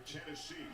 Tennessee.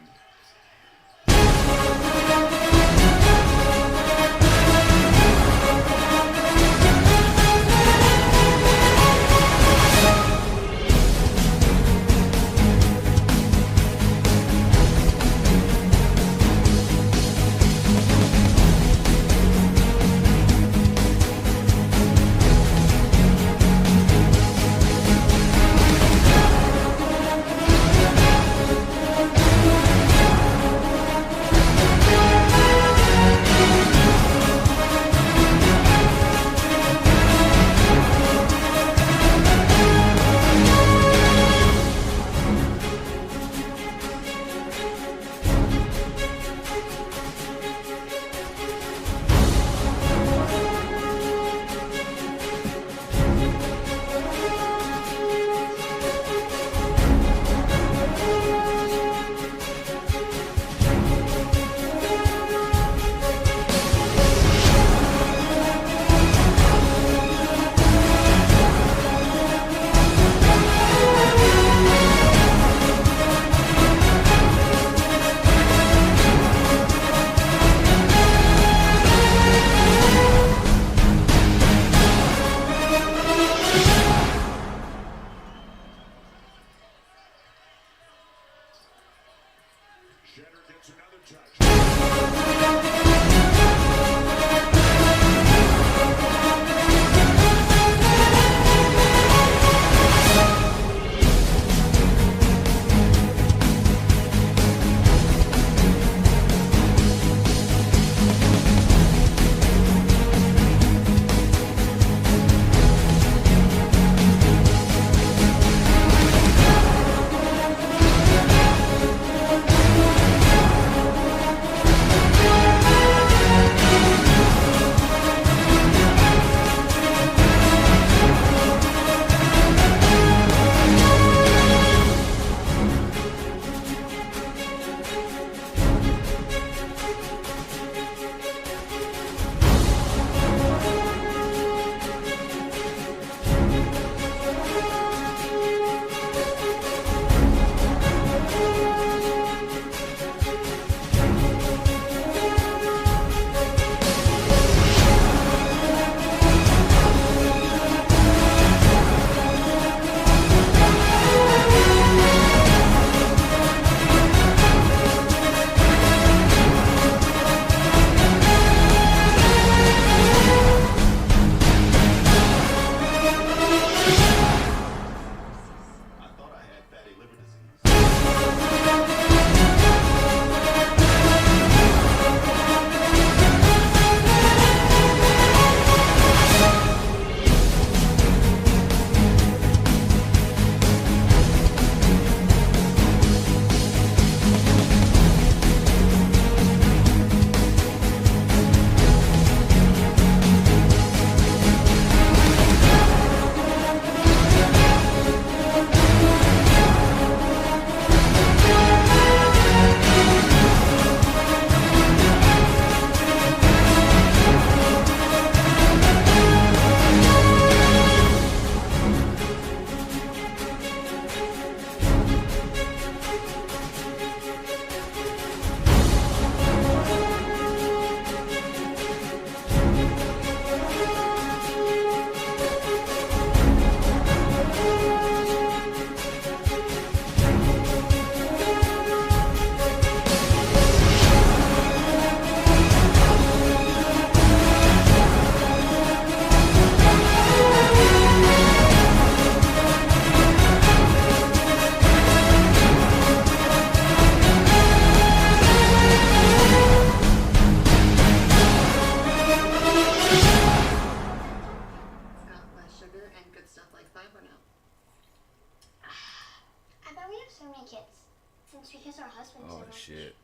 shit.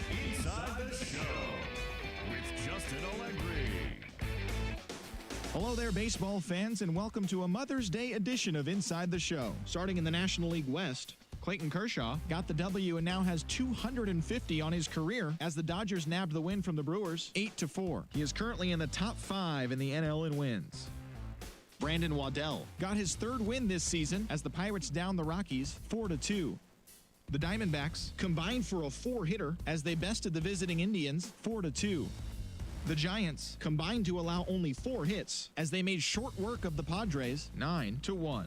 Inside the show with just Hello there, baseball fans, and welcome to a Mother's Day edition of Inside the Show. Starting in the National League West, Clayton Kershaw got the W and now has 250 on his career as the Dodgers nabbed the win from the Brewers 8-4. He is currently in the top 5 in the NL in wins. Brandon Waddell got his 3rd win this season as the Pirates downed the Rockies 4-2. The Diamondbacks combined for a 4-hitter as they bested the visiting Indians 4-2. The Giants combined to allow only 4 hits as they made short work of the Padres 9-1.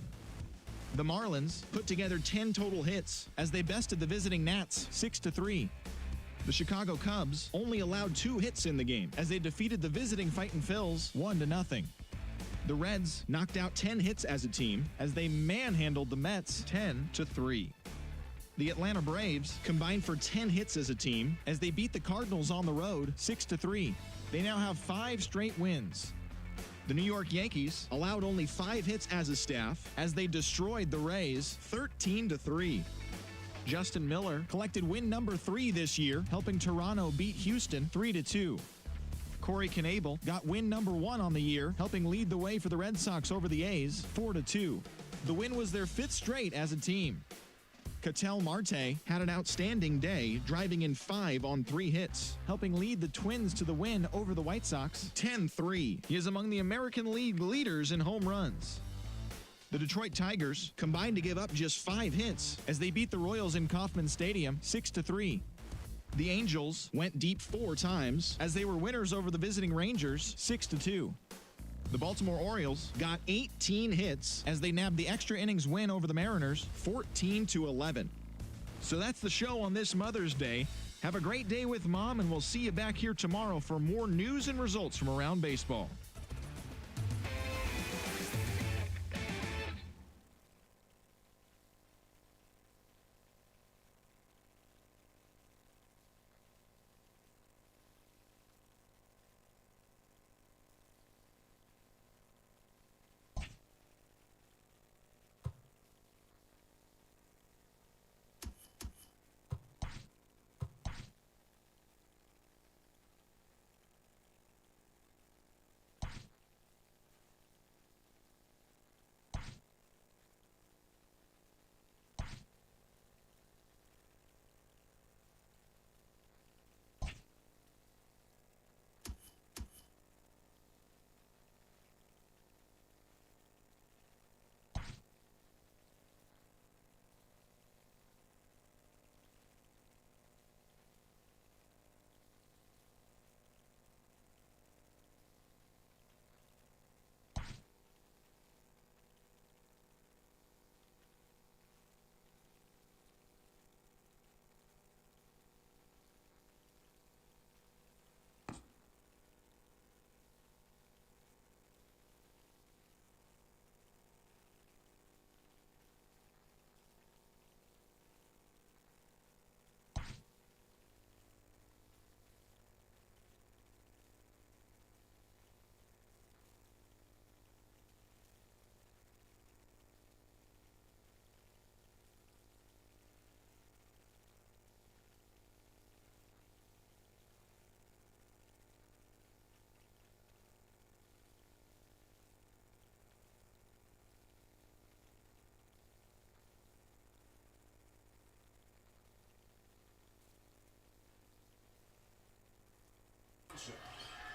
The Marlins put together 10 total hits as they bested the visiting Nats 6-3. The Chicago Cubs only allowed 2 hits in the game as they defeated the visiting Fightin' Phils 1-0. The Reds knocked out 10 hits as a team as they manhandled the Mets 10-3. The Atlanta Braves combined for 10 hits as a team as they beat the Cardinals on the road 6-3. They now have 5 straight wins. The New York Yankees allowed only 5 hits as a staff as they destroyed the Rays 13-3. Justin Miller collected win number 3 this year, helping Toronto beat Houston 3-2. Corey Knebel got win number 1 on the year, helping lead the way for the Red Sox over the A's 4-2. The win was their 5th straight as a team. Ketel Marte had an outstanding day, driving in 5 on 3 hits, helping lead the Twins to the win over the White Sox 10-3. He is among the American League leaders in home runs. The Detroit Tigers combined to give up just 5 hits as they beat the Royals in Kauffman Stadium 6-3. The Angels went deep 4 times as they were winners over the visiting Rangers 6-2. The Baltimore Orioles got 18 hits as they nabbed the extra innings win over the Mariners 14-11. So that's the show on this Mother's Day. Have a great day with Mom, and we'll see you back here tomorrow for more news and results from around baseball.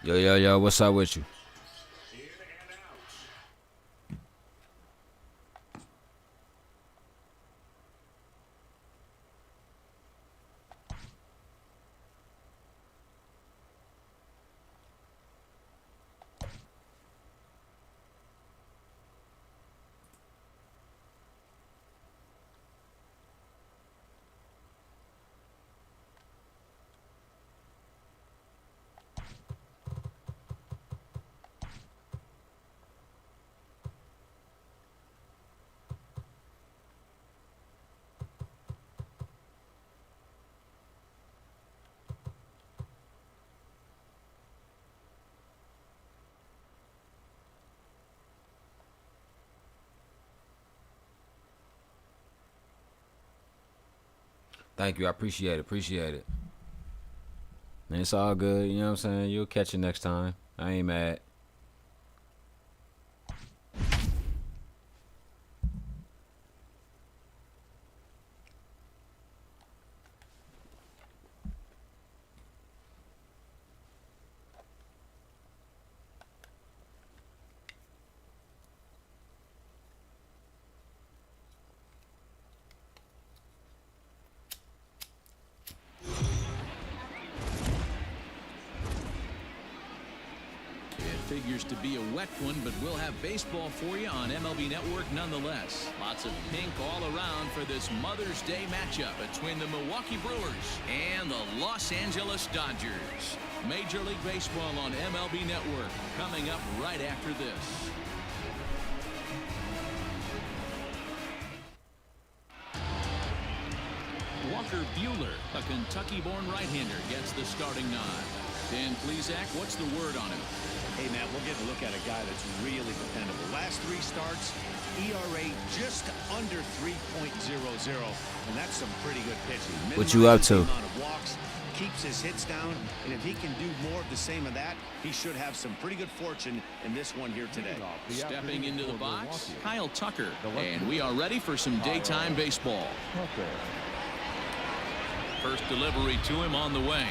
Yo, what's up with you? Thank you. I appreciate it. It's all good. You know what I'm saying? You'll catch it next time. I ain't mad. Figures to be a wet one, but we'll have baseball for you on MLB Network nonetheless. Lots of pink all around for this Mother's Day matchup between the Milwaukee Brewers and the Los Angeles Dodgers. Major League Baseball on MLB Network coming up right after this. Walker Buehler, a Kentucky-born right-hander, gets the starting nod. Dan Plesac, what's the word on him? Hey, Matt, we'll get a look at a guy that's really dependable. Last 3 starts, ERA just under 3.00, and that's some pretty good pitching. What you up to? Amount of walks, keeps his hits down, and if he can do more of the same of that, he should have some pretty good fortune in this one here today. Stepping into the box, Kyle Tucker, and we are ready for some daytime baseball. First delivery to him on the way.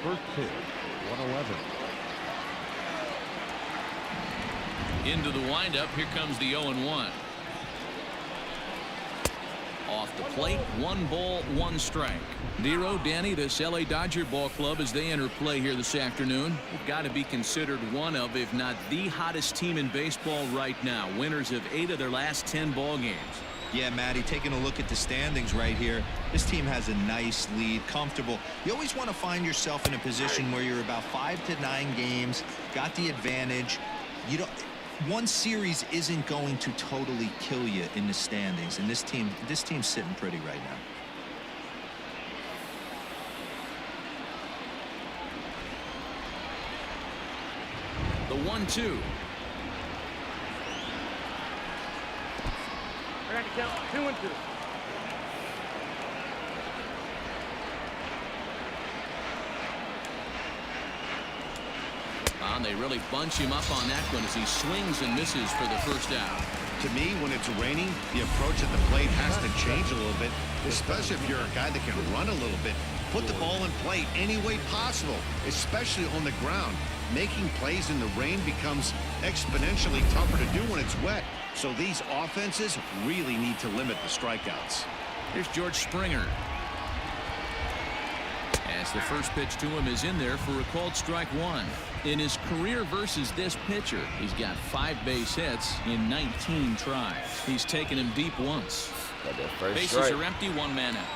First pitch, 111. Into the windup, here comes the 0-1. Off the plate, 1 ball, 1 strike. Dero, Danny, this LA Dodger ball club as they enter play here this afternoon, they've got to be considered one of, if not the hottest team in baseball right now. Winners of 8 of their last 10 ball games. Yeah, Matty, taking a look at the standings right here, this team has a nice lead, comfortable. You always want to find yourself in a position where you're about 5 to 9 games, got the advantage. You don't. One series isn't going to totally kill you in the standings, and this team's sitting pretty right now. The 1-2. I got to count 2-2. They really bunch him up on that one as he swings and misses for the first out. To me, when it's raining, the approach at the plate has to change a little bit, especially if you're a guy that can run a little bit. Put the ball in play any way possible, especially on the ground. Making plays in the rain becomes exponentially tougher to do when it's wet. So these offenses really need to limit the strikeouts. Here's George Springer. As the first pitch to him is in there for a called strike 1. In his career versus this pitcher, he's got 5 base hits in 19 tries. He's taken him deep once. Bases are empty, 1 man out.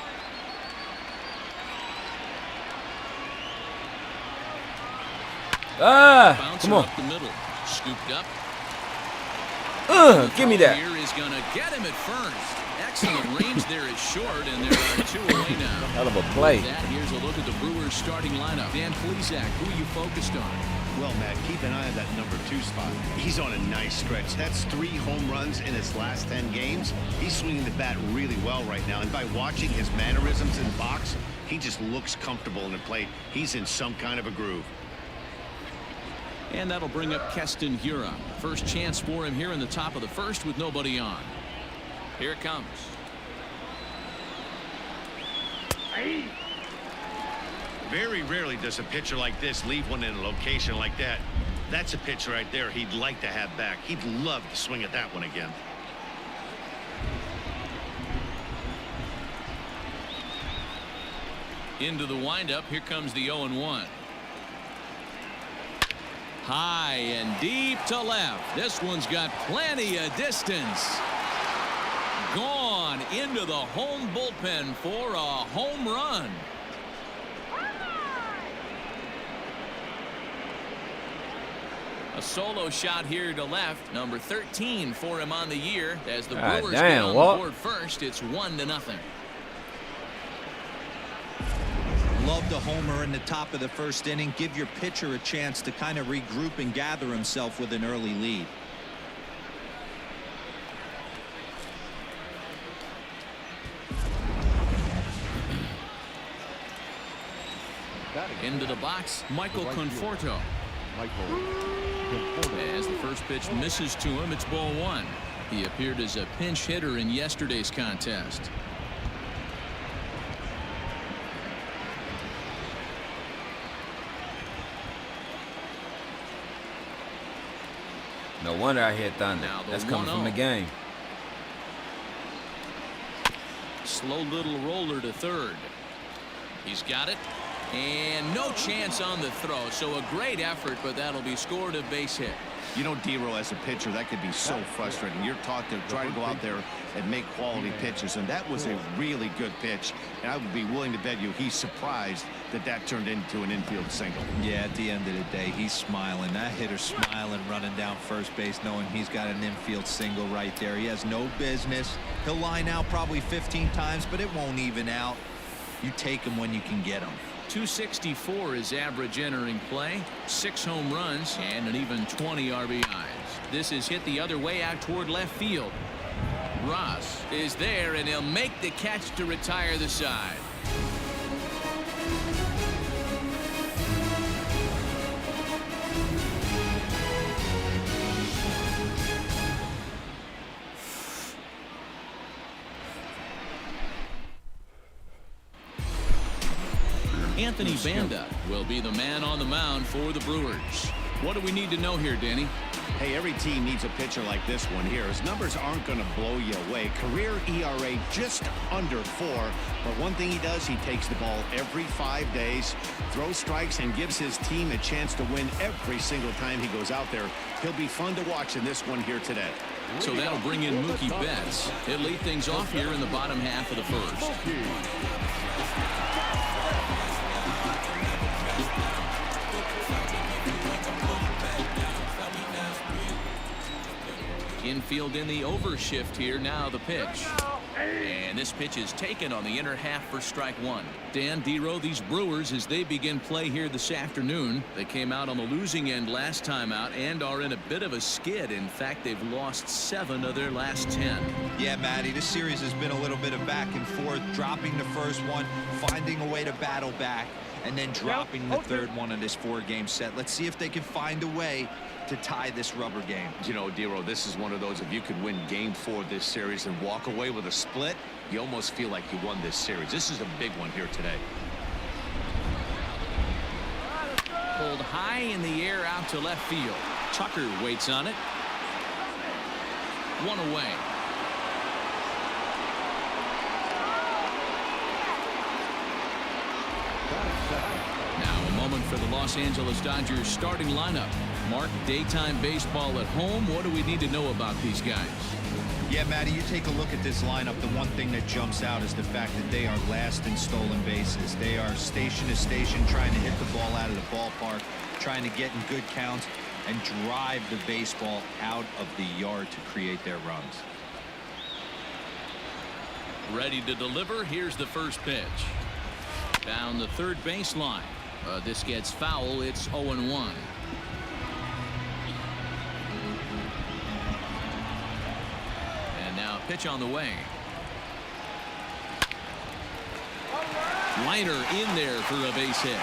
Come on. Up the middle, scooped up. Give me that. Here is going to get him at first. Excellent range there is short, and there are 2 away now. Hell of a play. Here's a look at the Brewers starting lineup. Dan Plesac, who are you focused on? Well, Matt, keep an eye on that number 2 spot. He's on a nice stretch. That's 3 home runs in his last 10 games. He's swinging the bat really well right now, and by watching his mannerisms in the box, he just looks comfortable in the plate. He's in some kind of a groove. And that'll bring up Keston Hiura. First chance for him here in the top of the first with nobody on. Here it comes. Very rarely does a pitcher like this leave one in a location like that. That's a pitch right there he'd like to have back. He'd love to swing at that one again. Into the windup. Here comes the 0-1. High and deep to left. This one's got plenty of distance. Gone into the home bullpen for a home run. A solo shot here to left. Number 13 for him on the year. As the Brewers get on the board first, it's 1-0. Love the homer in the top of the first inning. Give your pitcher a chance to kind of regroup and gather himself with an early lead. Into the box, Michael Conforto. As the first pitch misses to him, it's ball one. He appeared as a pinch hitter in yesterday's contest. No wonder I hit thunder. That's coming from the game. Slow little roller to third. He's got it. And no chance on the throw. So a great effort, but that'll be scored a base hit. You know, D-Row, as a pitcher, that could be so frustrating. You're taught to try to go out there and make quality pitches, and that was a really good pitch. And I would be willing to bet you he's surprised that that turned into an infield single. Yeah, at the end of the day, he's smiling. That hitter's smiling, running down first base, knowing he's got an infield single right there. He has no business. He'll line out probably 15 times, but it won't even out. You take him when you can get him. 264 is average entering play, 6 home runs, and an even 20 RBIs. This is hit the other way out toward left field. Ross is there, and he'll make the catch to retire the side. Anthony Banda will be the man on the mound for the Brewers. What do we need to know here, Danny? Hey, every team needs a pitcher like this one here. His numbers aren't going to blow you away. Career ERA just under 4. But one thing he does, he takes the ball every 5 days, throws strikes, and gives his team a chance to win every single time he goes out there. He'll be fun to watch in this one here today. So that'll bring in Mookie Betts. He'll lead things off here in the bottom half of the first. Infield in the overshift here. Now the pitch. And this pitch is taken on the inner half for strike one. Dan, D-Row, these Brewers, as they begin play here this afternoon, they came out on the losing end last time out and are in a bit of a skid. In fact, they've lost 7 of their last 10. Yeah, Matty, this series has been a little bit of back and forth, dropping the first one, finding a way to battle back, and then dropping the third one in this 4-game set. Let's see if they can find a way to tie this rubber game. You know, D-Row, this is one of those, if you could win game 4 of this series and walk away with a split, you almost feel like you won this series. This is a big one here today. Pulled high in the air out to left field. Tucker waits on it. 1 away. Now a moment for the Los Angeles Dodgers starting lineup. Mark, daytime baseball at home. What do we need to know about these guys? Yeah, Matty, you take a look at this lineup. The one thing that jumps out is the fact that they are last in stolen bases. They are station to station trying to hit the ball out of the ballpark, trying to get in good counts and drive the baseball out of the yard to create their runs. Ready to deliver. Here's the first pitch. Down the third baseline. This gets foul. It's 0-1. Pitch on the way. Liner in there for a base hit.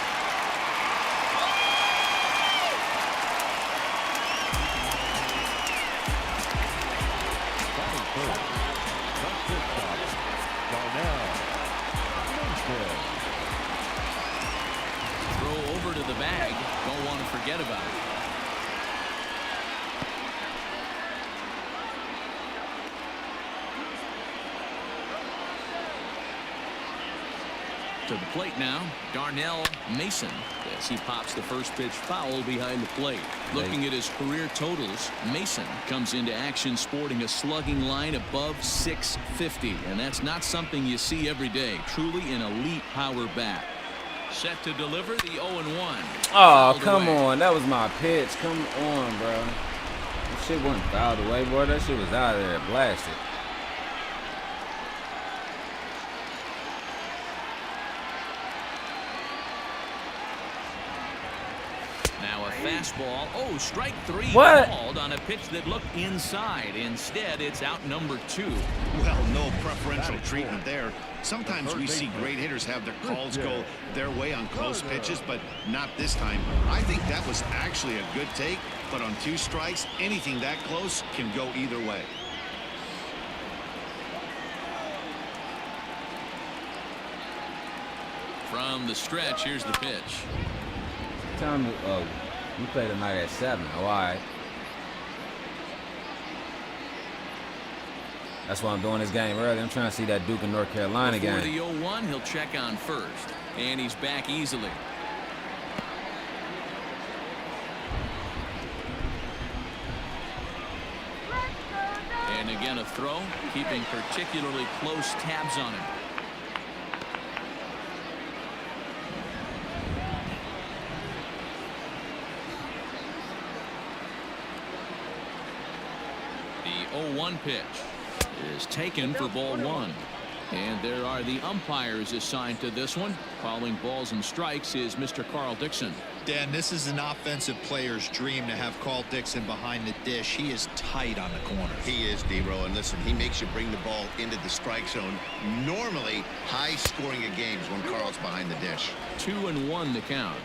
Throw over to the bag. Don't want to forget about it. To the plate now, Darnell Mason, as he pops the first pitch foul behind the plate. Looking at his career totals, Mason comes into action sporting a slugging line above .650, and that's not something you see every day. Truly an elite power bat. Set to deliver the 0-1. Oh, come on. That was my pitch. Come on, bro. That shit wasn't fouled away, boy. That shit was out of there. Blasted. Now a fastball. Oh, strike 3 What? called on a pitch that looked inside. Instead, it's out number 2. Well, no preferential treatment there. Sometimes we see great hitters have their calls go their way on close pitches, but not this time. I think that was actually a good take, but on 2 strikes, anything that close can go either way. From the stretch, here's the pitch. Time we play tonight at 7. Oh, all right. That's why I'm doing this game early. I'm trying to see that Duke and North Carolina Before game. the 0-1, he'll check on first. And he's back easily. And again a throw, keeping particularly close tabs on him. The 0-1 pitch is taken for ball 1. And there are the umpires assigned to this one. Calling balls and strikes is Mr. Carl Dixon. Dan, this is an offensive player's dream to have Carl Dixon behind the dish. He is tight on the corner. He is, D-Row, and listen, he makes you bring the ball into the strike zone. Normally, high scoring of games when Carl's behind the dish. 2-1 to count.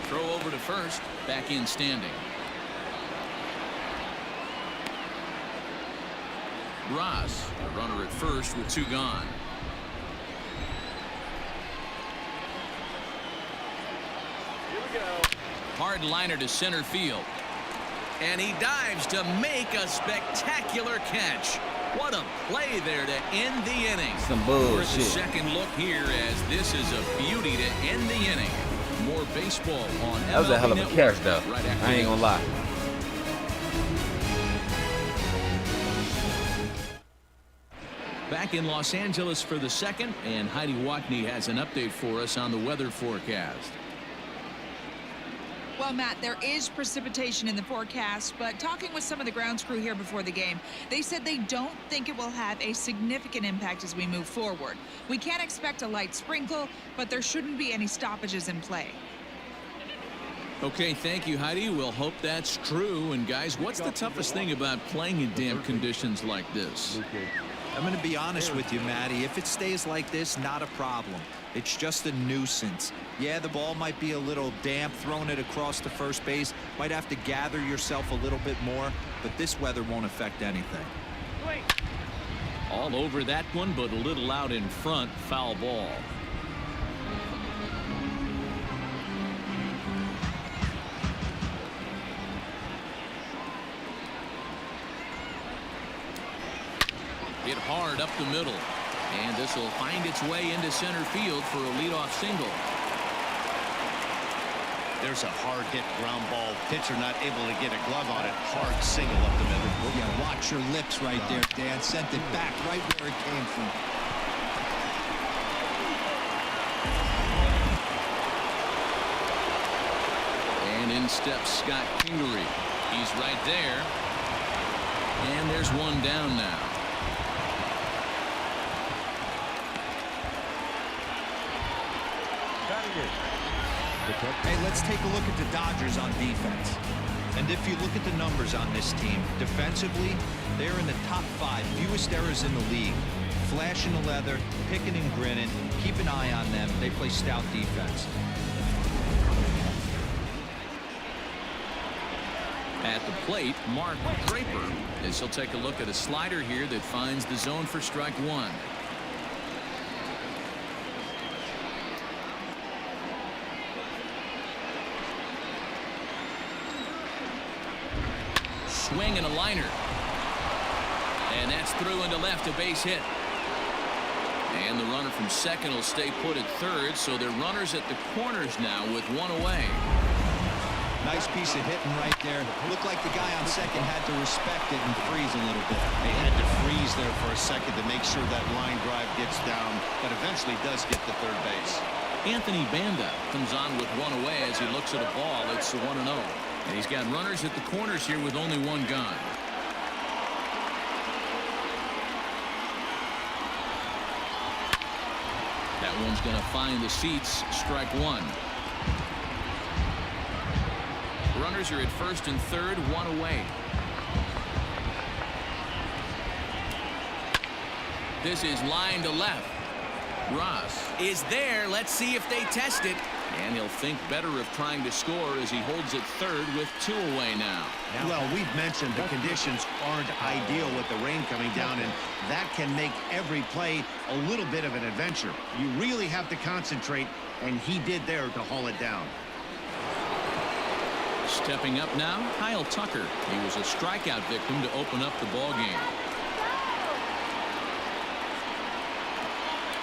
Throw over to first, back in standing. Ross, a runner at first with 2 gone. Here we go. Hard liner to center field. And he dives to make a spectacular catch. What a play there to end the inning. Some We're at the bullshit. second look here as this is a beauty to end the inning. More baseball on That was a hell of a MLB catch, though. right after I ain't gonna lie. Back in Los Angeles for the second, and Heidi Watney has an update for us on the weather forecast. Well, Matt, there is precipitation in the forecast, but talking with some of the grounds crew here before the game, they said they don't think it will have a significant impact as we move forward. We can expect a light sprinkle, but there shouldn't be any stoppages in play. Okay, thank you, Heidi. We'll hope that's true. And guys, what's the toughest thing about playing in damp conditions like this? I'm going to be honest with you, Matty. If it stays like this, not a problem. It's just a nuisance. Yeah, the ball might be a little damp, throwing it across the first base. Might have to gather yourself a little bit more, but this weather won't affect anything. All over that one, but a little out in front. Foul ball. Hit hard up the middle. And this will find its way into center field for a leadoff single. There's a hard hit ground ball. Pitcher not able to get a glove on it. Hard single up the middle. Yeah, watch your lips right there, Dan. Sent it back right where it came from. And in steps Scott Kingery. He's right there. And there's one down now. Hey, let's take a look at the Dodgers on defense. And if you look at the numbers on this team, defensively, they're in the top 5 fewest errors in the league. Flashing the leather, picking and grinning. Keep an eye on them. They play stout defense. At the plate, Mark Draper, as he'll take a look at a slider here that finds the zone for strike 1. Swing and a liner. And that's through into left, a base hit. And the runner from second will stay put at third, so they're runners at the corners now with one away. Nice piece of hitting right there. Looked like the guy on second had to respect it and freeze a little bit. They had to freeze there for a second to make sure that line drive gets down, but eventually does get to third base. Anthony Banda comes on with one away as he looks at a ball. It's 1-0. And he's got runners at the corners here with only one gone. That one's going to find the seats. Strike one. Runners are at first and third, one away. This is line to left. Ross is there. Let's see if they test it. And he'll think better of trying to score as he holds it third with two away now. Well, we've mentioned the conditions aren't ideal with the rain coming down, and that can make every play a little bit of an adventure. You really have to concentrate, and he did there to haul it down. Stepping up now, Kyle Tucker. He was a strikeout victim to open up the ball game.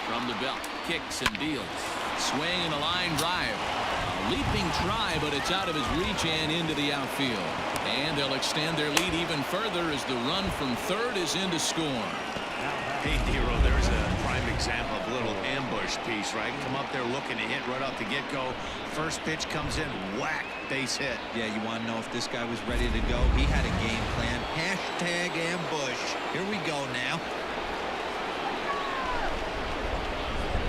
From the belt, kicks and deals. Swing and a line drive. A leaping try, but it's out of his reach and into the outfield. And they'll extend their lead even further as the run from third is in to score. Hey, Nero, there's a prime example of a little ambush piece, right? Come up there looking to hit right off the get-go. First pitch comes in, whack, base hit. Yeah, you want to know if this guy was ready to go? He had a game plan. Hashtag ambush. Here we go now.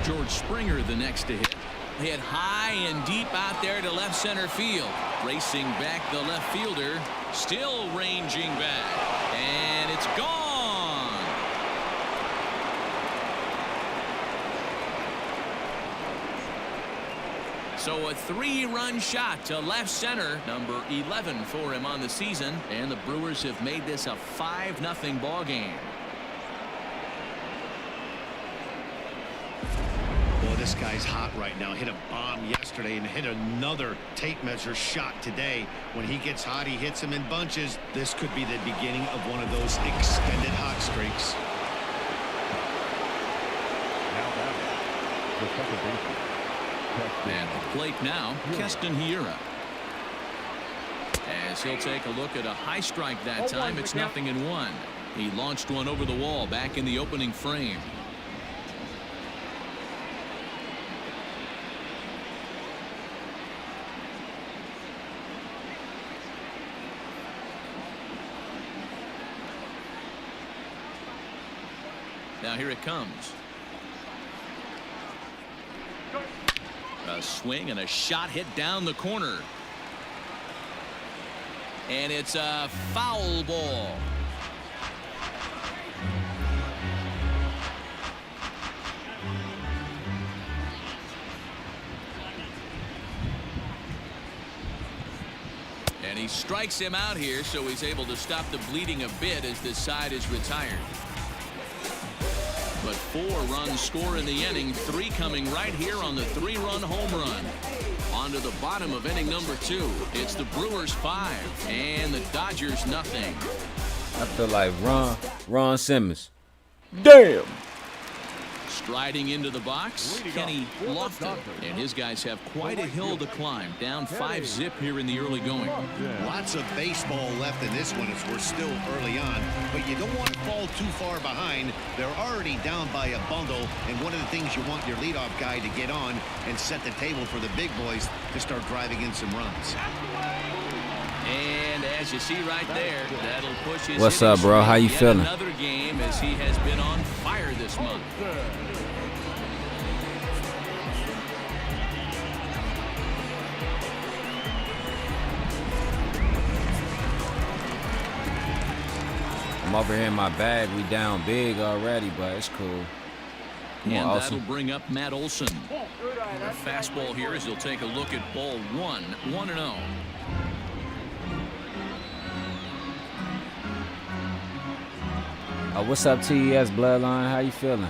George Springer the next to hit. Hit high and deep out there to left center field. Racing back the left fielder. Still ranging back. And it's gone. So a 3-run shot to left center. Number 11 for him on the season. And the Brewers have made this a 5-0 ball game. This guy's hot right now. Hit a bomb yesterday and hit another tape measure shot today. When he gets hot, he hits them in bunches. This could be the beginning of one of those extended hot streaks. At the plate now, Keston Hiura. As he'll take a look at a high strike that time, it's 0-1. He launched one over the wall back in the opening frame. Now here it comes. A swing and a shot hit down the corner. And it's a foul ball. And he strikes him out here, so he's able to stop the bleeding a bit as this side is retired. But 4 runs score in the inning, 3 coming right here on the 3-run home run. On to the bottom of inning number 2. It's the Brewers 5 and the Dodgers 0. I feel like Ron Simmons. Damn. Striding into the box, Kenny Lofton. And his guys have quite a hill to climb. Down 5-0 here in the early going. Lots of baseball left in this one as we're still early on, but you don't want to fall too far behind. They're already down by a bundle, and one of the things you want your leadoff guy to get on and set the table for the big boys to start driving in some runs. And as you see right there, that'll push his What's up, bro? How you feeling? Another game as he has been on fire this month. I'm over here in my bag. We down big already, but it's cool. And that'll bring up Matt Olson. A fastball here as he'll take a look at ball 1, 1-0. What's up, TES Bloodline? How you feeling?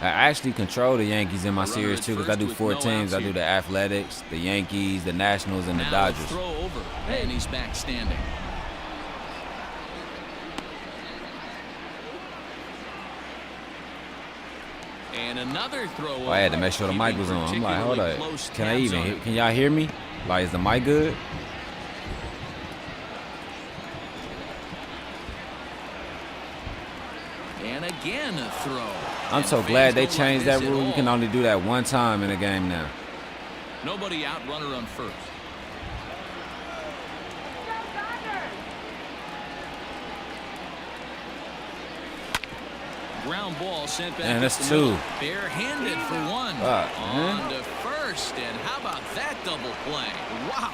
I actually control the Yankees in my series too, because I do 4 teams. I do the Athletics, the Yankees, the Nationals, and the Dodgers. Throw over, and he's back standing. And another throw. I had to make sure the mic was on. I'm like, hold up. Can y'all hear me? Like, is the mic good? And again a throw. I'm so glad they changed that rule. You can only do that one time in a game now. Nobody out, runner on first. ground ball sent back. Man, that's two. Barehanded for one. On to first, and how about that double play? Wow.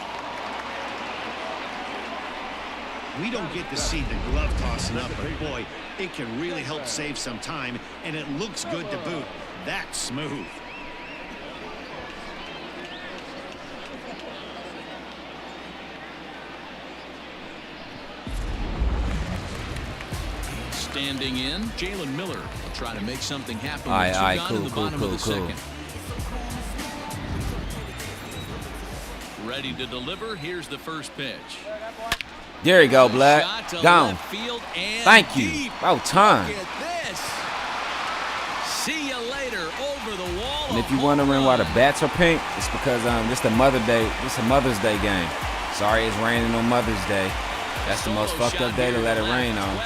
We don't get to see the glove tossing up, but boy, it can really help save some time, and it looks good to boot. That's smooth. Standing in, Jalen Miller will try to make something happen. All with two right, gone in the bottom of the cool. second. Ready to deliver. Here's the first pitch. There you go, Black. Gone. Thank you. Deep. About time. Look at this. See you later over the wall. And if you're wondering why the bats are pink, it's because this a Mother's Day game. Sorry, it's raining on Mother's Day. That's the most fucked up day to let it rain on.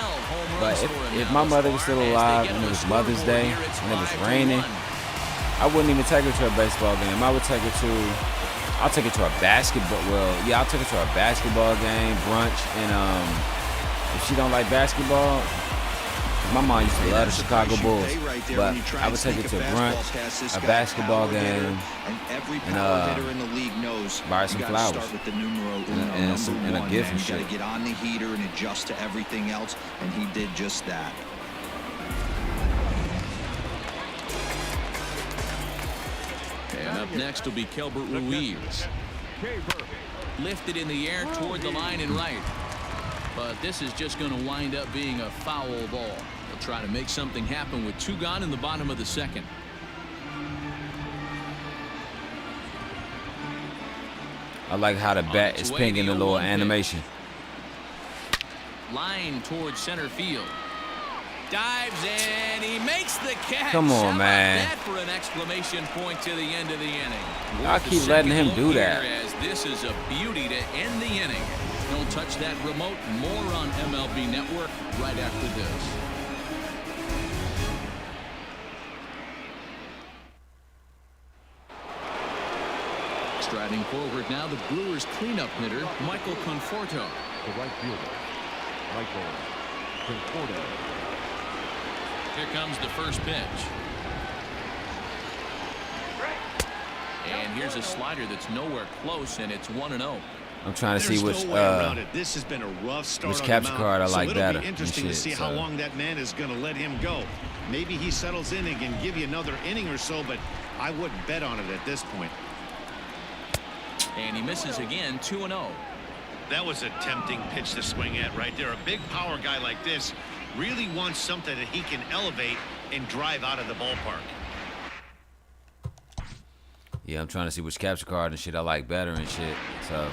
But if my mother was still alive and it was Mother's Day and it was raining, I wouldn't even take her to a baseball game. I'll take her to a basketball. Well, yeah, I'll take her to a basketball game, brunch, and if she don't like basketball, my mom used to love the Chicago Bulls, but I would take her to a brunch, a basketball game, and buy some flowers and a gift and shit. You got to get on the heater and adjust to everything else, and he did just that. And up next will be Kelbert Ruiz. Lifted in the air toward the line and right. But this is just going to wind up being a foul ball. They'll try to make something happen with two gone in the bottom of the second. I like how the bat is pinging the little animation. Line towards center field. Dives and he makes the catch. Come on, How man. about that for an exclamation point to the end of the inning. I keep letting him do that. As this is a beauty to end the inning. Don't touch that remote. More on MLB Network right after this. Striding forward now, the Brewers cleanup hitter, Michael Conforto. The right fielder, Michael Crawford. Here comes the first pitch. And here's a slider that's nowhere close, and it's 1-0. I'm trying to see which This has been a rough start which on capture the card I mound, like so better. It'll be interesting to see how long that man is going to let him go. Maybe he settles in and can give you another inning or so, but I wouldn't bet on it at this point. And he misses again, 2-0. That was a tempting pitch to swing at right there. A big power guy like this really wants something that he can elevate and drive out of the ballpark. Yeah, I'm trying to see which capture card and shit I like better and shit. So.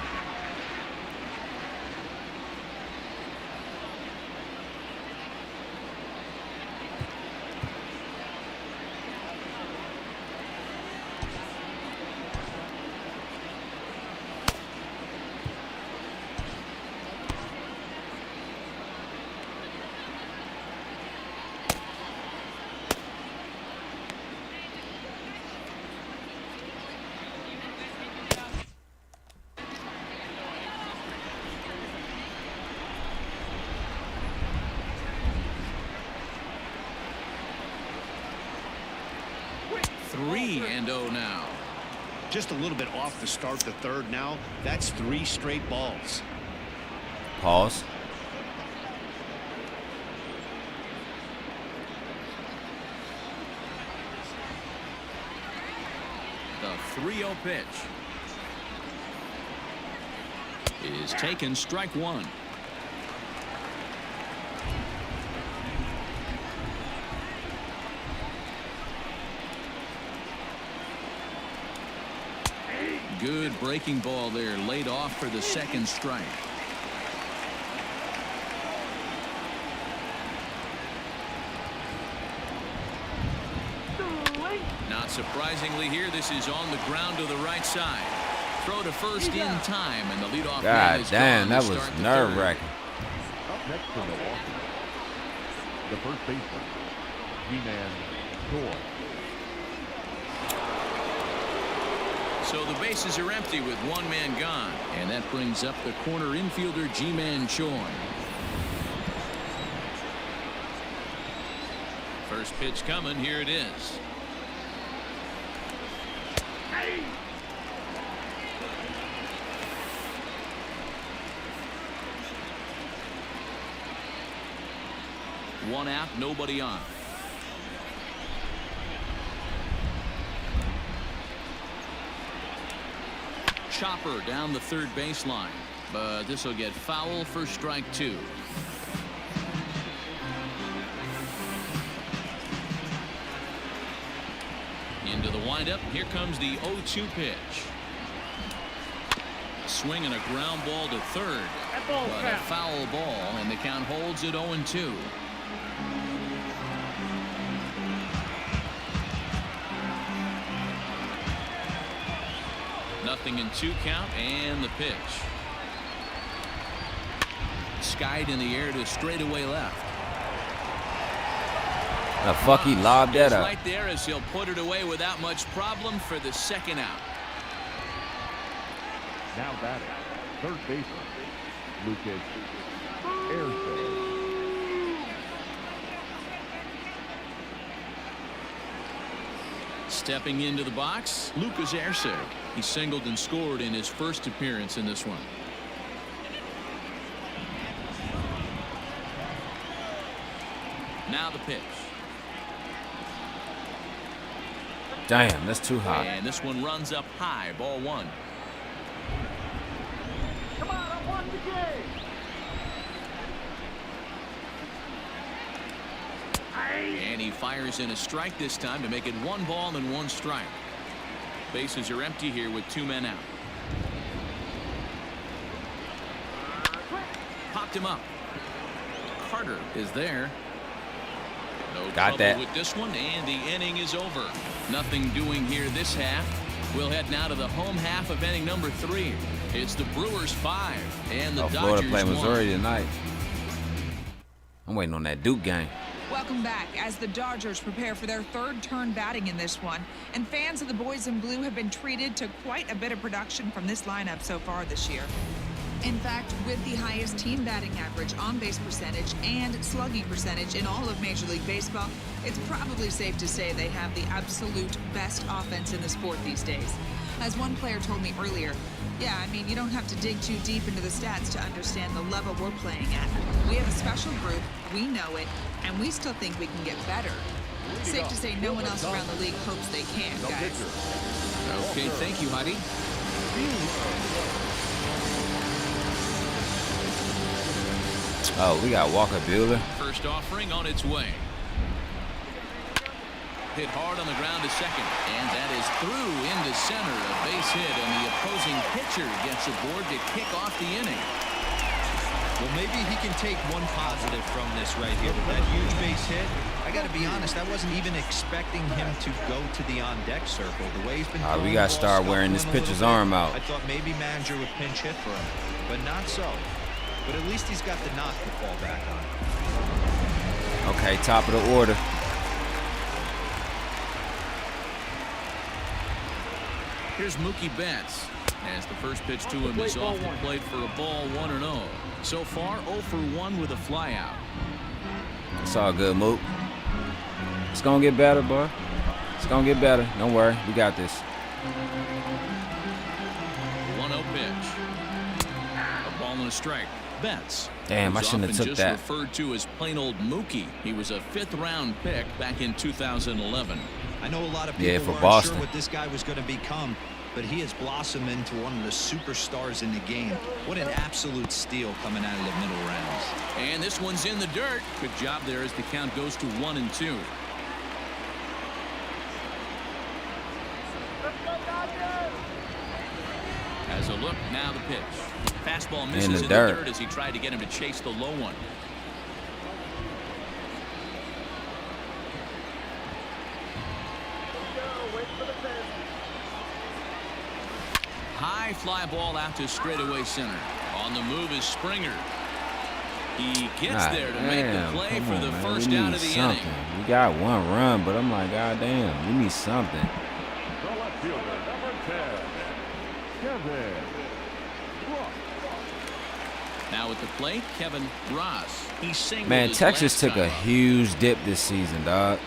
Now. Just a little bit off to start the third now. That's 3 straight balls. Pause. The 3-0 pitch is taken, strike one. Good breaking ball there, laid off for the second strike. Not surprisingly here, this is on the ground to the right side. Throw to first in time, and the leadoff man is damn, gone that to was start the nerve-wracking. Up next for Milwaukee, the first baseman, G-Man Shore. So the bases are empty with one man gone, and that brings up the corner infielder G-Man Chorn. First pitch coming. Here it is. One out, nobody on. Chopper down the third baseline, but this will get foul for strike two. Into the windup. Here comes the 0-2 pitch. Swing and a ground ball to third. But a foul ball, and the count holds at 0-2. Nothing in 2 count, and the pitch. Skied in the air to straightaway left. The fuck, he lobbed that up. Right there as he'll put it away without much problem for the second out. Now batting, third baseman, Lucas Erce. Stepping into the box, Lucas Erce. He singled and scored in his first appearance in this one. Now the pitch. Damn, that's too high. And this one runs up high, ball one. Come on, I won the game. And he fires in a strike this time to make it 1 ball and 1 strike. Bases are empty here with 2 men out. Popped him up. Carter is there. No Got trouble that. with this one, and the inning is over. Nothing doing here this half. We'll head now to the home half of inning number 3. It's the Brewers 5 and the Florida Dodgers play 1. Missouri tonight. I'm waiting on that Duke game. Welcome back as the Dodgers prepare for their 3rd turn batting in this one. And fans of the boys in blue have been treated to quite a bit of production from this lineup so far this year. In fact, with the highest team batting average, on-base percentage, and slugging percentage in all of Major League Baseball, it's probably safe to say they have the absolute best offense in the sport these days. As one player told me earlier, yeah, I mean, you don't have to dig too deep into the stats to understand the level we're playing at. We have a special group, we know it, and we still think we can get better. Safe to say no one else around the league hopes they can, guys. Okay, thank you, Heidi. Oh, we got Walker Buehler. First offering on its way. Hit hard on the ground to second, and that is through into center. A base hit, and the opposing pitcher gets aboard to kick off the inning. Well, maybe he can take one positive from this right here. With that huge base hit, I got to be honest, I wasn't even expecting him to go to the on-deck circle. The way he's been We got to start wearing this pitcher's arm out. I thought maybe manager would pinch hit for him, but not so. But at least he's got the knock to fall back on. Okay, top of the order. Here's Mookie Betts as the first pitch to him is off the plate for a ball 1-0. So far 0 for 1 with a flyout. It's all good, Mook. It's going to get better, boy. It's going to get better. Don't worry. We got this. 1-0 pitch. A ball and a strike. Betts. Damn, I shouldn't have took just that. Referred to as plain old Mookie. He was a 5th-round pick back in 2011. I know a lot of people for weren't Boston. sure what this guy was going to become, but he has blossomed into one of the superstars in the game. What an absolute steal coming out of the middle rounds. And this one's in the dirt. Good job there as the count goes to 1-2. As a look, now the pitch. Fastball misses in the dirt as he tried to get him to chase the low one. High fly ball out to straightaway center. On the move is Springer. He gets there to make the play for the first out of the inning. We got 1 run, but I'm like, God damn, we need something. The left fielder, number 10, Kevin. Now at the plate, Kevin Ross. He singled. Man, Texas took a huge dip this season, dog.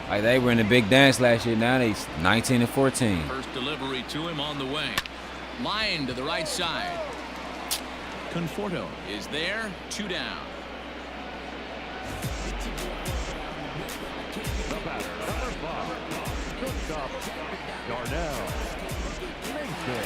Like, they were in the big dance last year. Now they 19-14. First delivery to him on the way. Line to the right side. Conforto is there. 2 down. The batter, number 5, shortstop, Darnell Mason.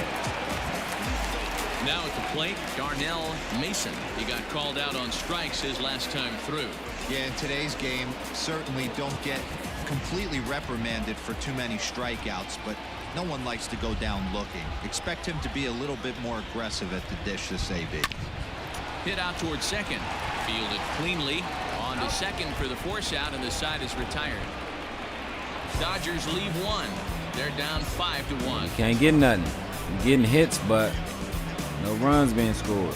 Now at the plate, Darnell Mason. He got called out on strikes his last time through. Yeah, in today's game, certainly don't get completely reprimanded for too many strikeouts, but no one likes to go down looking. Expect him to be a little bit more aggressive at the dish this AB. Hit out towards second. Fielded cleanly. On to second for the force out, and the side is retired. Dodgers leave 1. They're down 5-1. Can't get nothing. You're getting hits, but no runs being scored.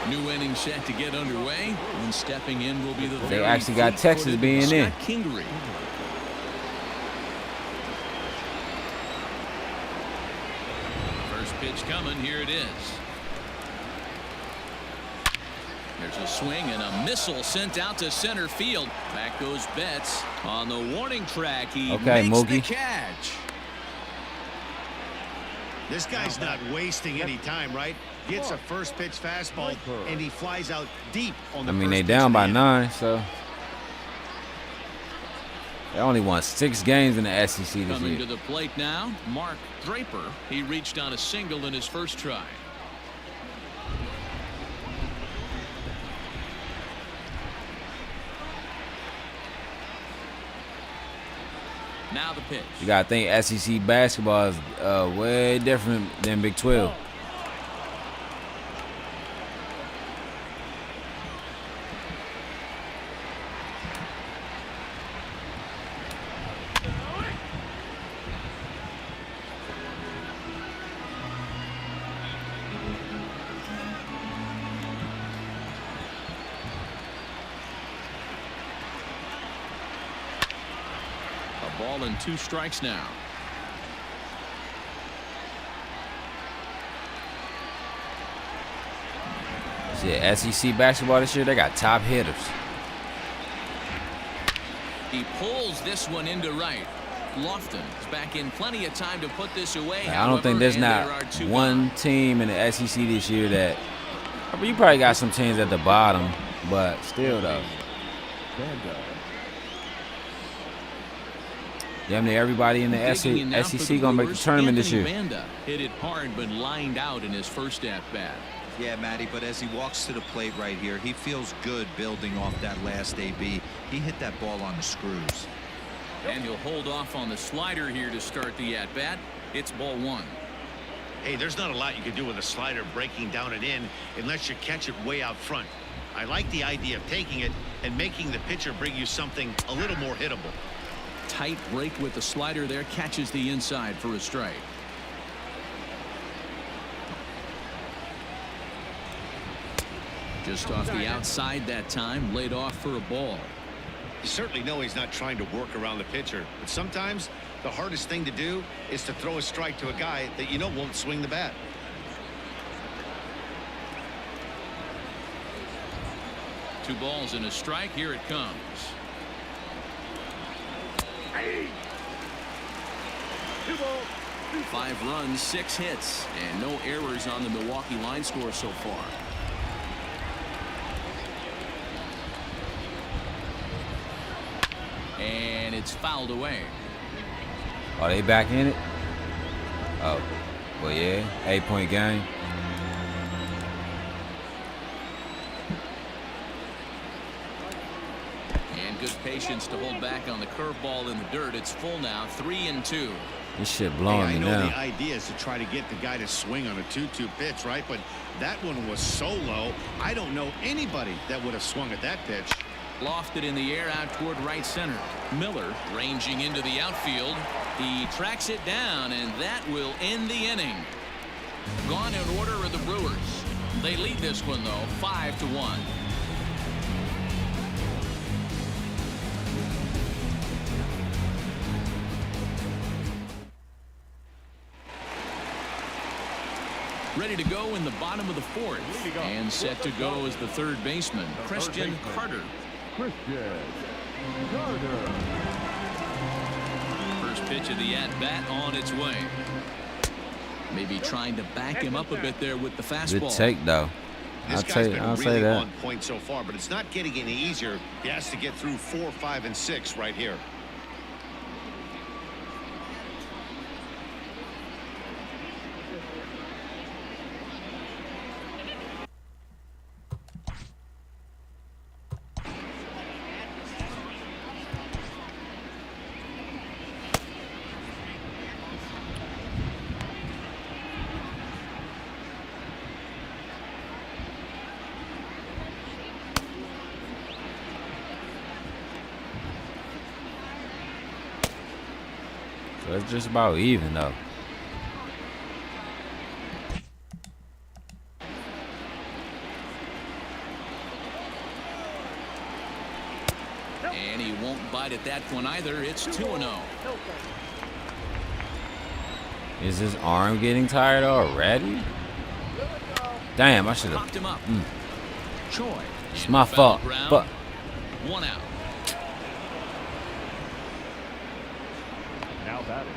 New inning set to get underway, and stepping in will be the They actually got Texas being in. Kingery. First pitch coming. Here it is. There's a swing and a missile sent out to center field. Back goes Betts on the warning track. He makes the catch. This guy's not wasting any time, right? Gets a first pitch fastball and he flies out deep on the they down by 9, so they only won 6 games in the SEC this year. Coming to the plate now, Mark Draper. He reached on a single in his first try. Now the pitch. You gotta think SEC basketball is way different than Big 12. Ball and 2 strikes now. Yeah, SEC basketball this year, they got top hitters. He pulls this one into right. Lofton is back in plenty of time to put this away. I don't think there's not one team in the SEC this year that. You probably got some teams at the bottom, but still though. Yeah, everybody in the SEC gonna make the tournament this year. Banda hit it hard, but lined out in his first at bat. Yeah, Matty, but as he walks to the plate right here, he feels good building off that last AB. He hit that ball on the screws. And he'll hold off on the slider here to start the at bat. It's ball 1. Hey, there's not a lot you can do with a slider breaking down and in unless you catch it way out front. I like the idea of taking it and making the pitcher bring you something a little more hittable. Tight break with the slider there, catches the inside for a strike. Just off the outside that time, laid off for a ball. You certainly know he's not trying to work around the pitcher, but sometimes the hardest thing to do is to throw a strike to a guy that you know won't swing the bat. Two balls and a strike. Here it comes. 5 runs, 6 hits, and no errors on the Milwaukee line score so far. And it's fouled away. Are they back in it? Oh, well, yeah, 8-point game. And good patience to hold back on the curveball in the dirt. It's full now, 3-2. This shit blowing me now. I know the idea is to try to get the guy to swing on a 2-2 pitch, right? But that one was so low, I don't know anybody that would have swung at that pitch. Lofted in the air out toward right center. Miller ranging into the outfield. He tracks it down, and that will end the inning. Gone in order are the Brewers. They lead this one, though, 5-1. Ready to go in the bottom of the fourth. And set to go as the third baseman, Christian Carter. Christian Carter. First pitch of the at-bat on its way. Maybe trying to back him up a bit there with the fastball. Good take, though. This guy's been really on point so far, but it's not getting any easier. He has to get through 4, 5, and 6 right here. So it's just about even, though. And he won't bite at that one either. It's 2-0. Is his arm getting tired already? Damn, I should have. Popped him up. Choi. It's my fault. But 1 out. Now batting,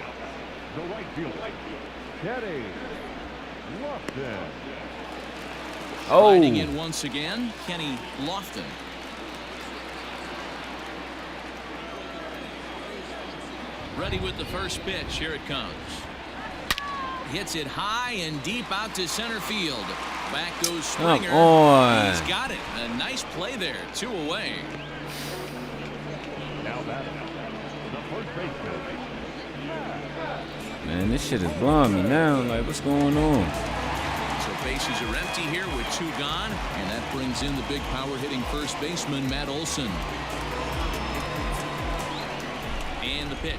the right fielder, Kenny Lofton. Riding in once again, Kenny Lofton. Ready with the first pitch. Here it comes. Hits it high and deep out to center field. Back goes Springer. Come on. He's got it. A nice play there. 2 away. Now batting, the first baseman. man, this shit is blowing me now. Like, what's going on? So bases are empty here with 2 gone, and that brings in the big power hitting first baseman Matt Olson. And the pitch.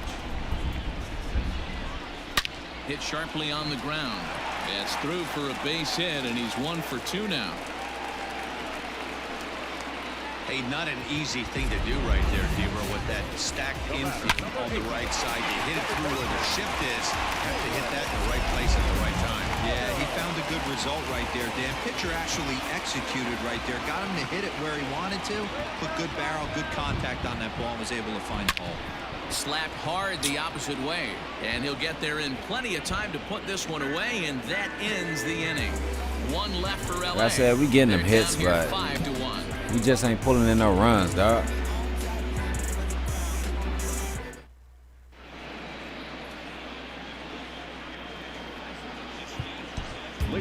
Hit sharply on the ground. That's through for a base hit, and he's 1 for 2 now. Hey, not an easy thing to do right there, Hoover, with that stacked infield on the right side. You hit it through where the shift is. Have to hit that in the right place at the right time. Yeah, he found a good result right there, Dan. Pitcher actually executed right there. Got him to hit it where he wanted to. Put good barrel, good contact on that ball, and was able to find the hole. Slapped hard the opposite way, and he'll get there in plenty of time to put this one away, and that ends the inning. 1 left for LA. Like I said, we getting them hits, but 5-1. we just ain't pulling in no runs, dog.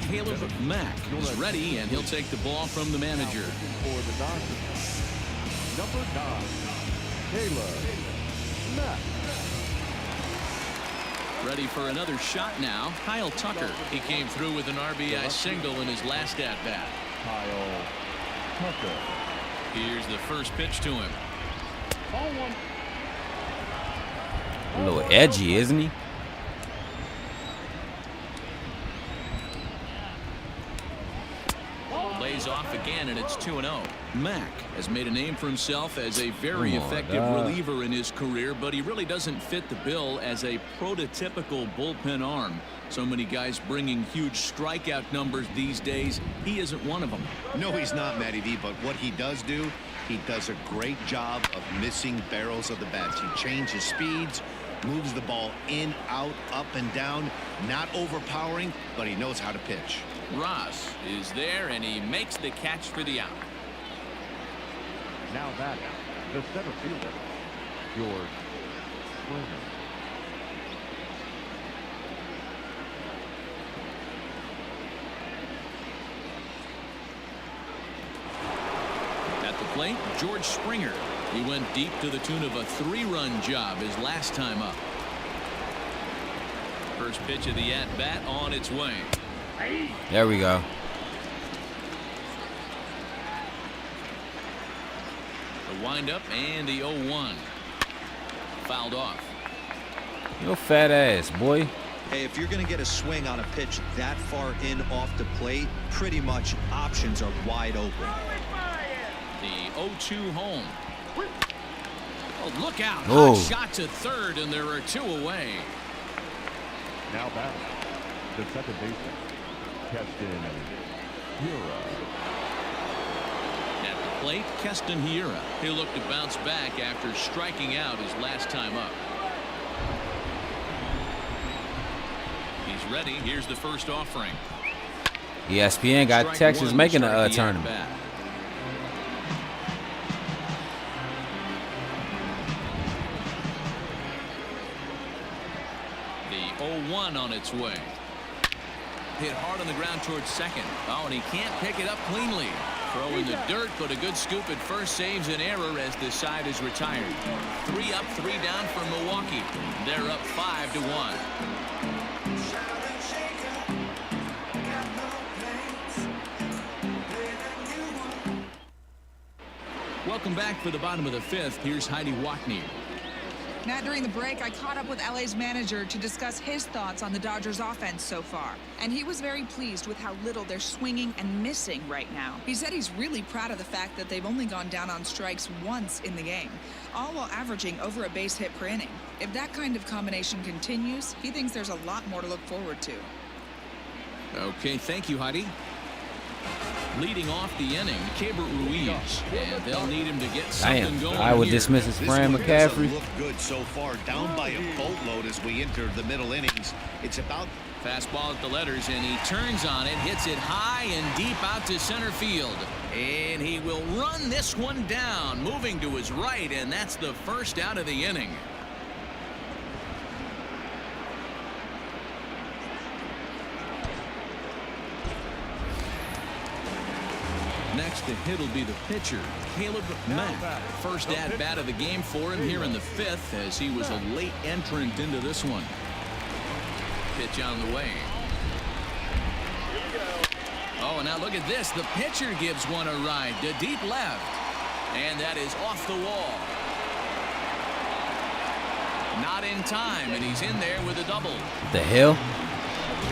Caleb Mack is ready, and he'll take the ball from the manager. For the Dodgers, number 9, Caleb Mack. Ready for another shot now. Kyle Tucker. He came through with an RBI single in his last at-bat. Kyle Tucker. Here's the first pitch to him. A little edgy, isn't he? Lays off again, and it's 2-0. Mack has made a name for himself as a very effective reliever in his career, but he really doesn't fit the bill as a prototypical bullpen arm. So many guys bringing huge strikeout numbers these days. He isn't one of them. No, he's not, Matty D, but what he does do, he does a great job of missing barrels of the bats. He changes speeds, moves the ball in, out, up, and down. Not overpowering, but he knows how to pitch. Ross is there, and he makes the catch for the out. Now that the center fielder, George Springer. At the plate, George Springer. He went deep to the tune of a 3-run job his last time up. First pitch of the at-bat on its way. There we go. The windup and the 0-1. Fouled off. Your fat ass, boy. Hey, if you're going to get a swing on a pitch that far in off the plate, pretty much options are wide open. The 0-2 home. Oh, look out. Oh. Hot shot to third, and there are 2 away. Now batting, the second baseman, Keston Hiura. At the plate, Keston Hiura. He'll look to bounce back after striking out his last time up. He's ready. Here's the first offering. ESPN got Texas making a tournament. The 0-1 on its way. Hit hard on the ground towards second. Oh, and he can't pick it up cleanly. Throw in the dirt, but a good scoop at first saves an error as the side is retired. 3 up, 3 down for Milwaukee. They're up 5-1. Welcome back for the bottom of the 5th. Here's Heidi Watney. Matt, during the break, I caught up with LA's manager to discuss his thoughts on the Dodgers offense so far. And he was very pleased with how little they're swinging and missing right now. He said he's really proud of the fact that they've only gone down on strikes once in the game, all while averaging over a base hit per inning. If that kind of combination continues, he thinks there's a lot more to look forward to. Okay, thank you, Heidi. Leading off the inning, Caber Ruiz, and they'll need him to get something going. I would dismiss his Fran McCaffrey. Look good so far, down by a boatload as we enter the middle innings. It's about fastball at the letters, and he turns on it, hits it high and deep out to center field, and he will run this one down, moving to his right, and that's the first out of the inning. Next to hit will be the pitcher, Caleb Mack. First at-bat of the game for him here in the 5th, as he was a late entrant into this one. Pitch on the way. Oh, and now look at this. The pitcher gives one a ride to deep left. And that is off the wall. Not in time, and he's in there with a double. The hell?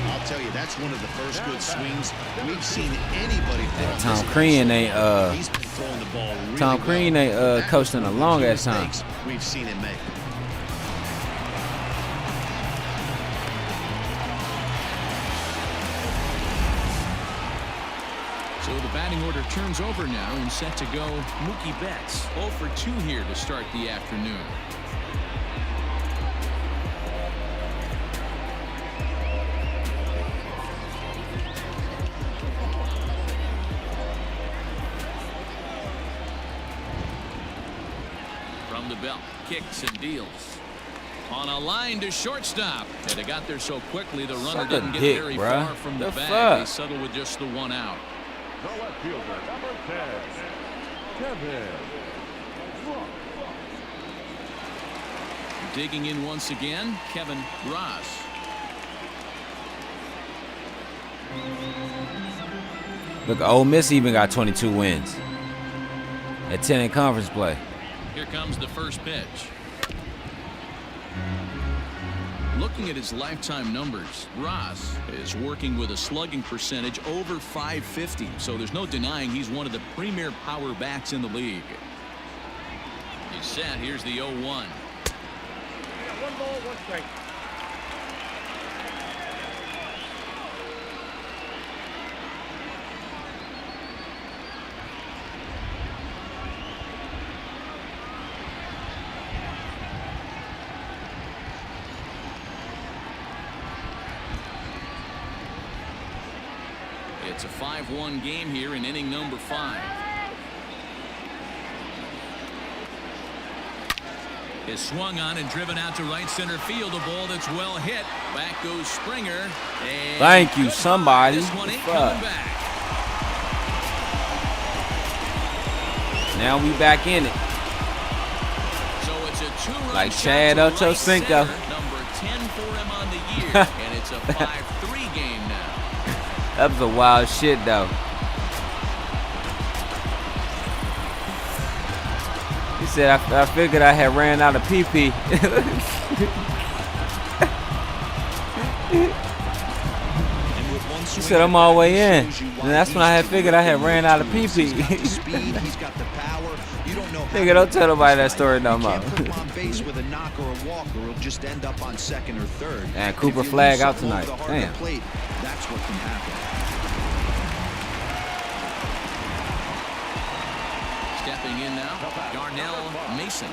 I'll tell you, that's one of the first good swings we've seen anybody throw. Tom Crean ain't he's been throwing the ball really Tom Crean ain't coached in a long ass time. We've seen him make. So the batting order turns over now and set to go Mookie Betts. 0 for 2 here to start the afternoon. From the belt, kicks and deals. On a line to shortstop. And it got there so quickly the runner didn't get very far from the bag. They settled with just the one out. The left fielder, number 10, Kevin. Digging in once again, Kevin Ross. Look, Ole Miss even got 22 wins at 10 in conference play. Here comes the first pitch. Looking at his lifetime numbers, Ross is working with a slugging percentage over .550, so there's no denying he's one of the premier power bats in the league. He's set. Here's the 0-1. 1 ball, 1 strike. It's a 5-1 game here in inning number 5. Is swung on and driven out to right center field. A ball that's well hit. Back goes Springer. And thank you, somebody. This one ain't coming back. Now we back in it. So it's a 2-run like shot Chad to Ochocinco. Right number 10 for him on the year. And it's a 5-3 game now. That was a wild shit, though. He said, I figured I had ran out of PP. He said, I'm all the way in. And that's when I had figured I had ran out of PP. He's got the speed. He's got the power. You don't know Nigga, don't tell nobody that story no more. You can't put him on base with a knock or a walk, or he'll just end up on second or third. And Cooper flag out tonight. Damn. Plate, that's what can happen. Stepping in now, Darnell Mason.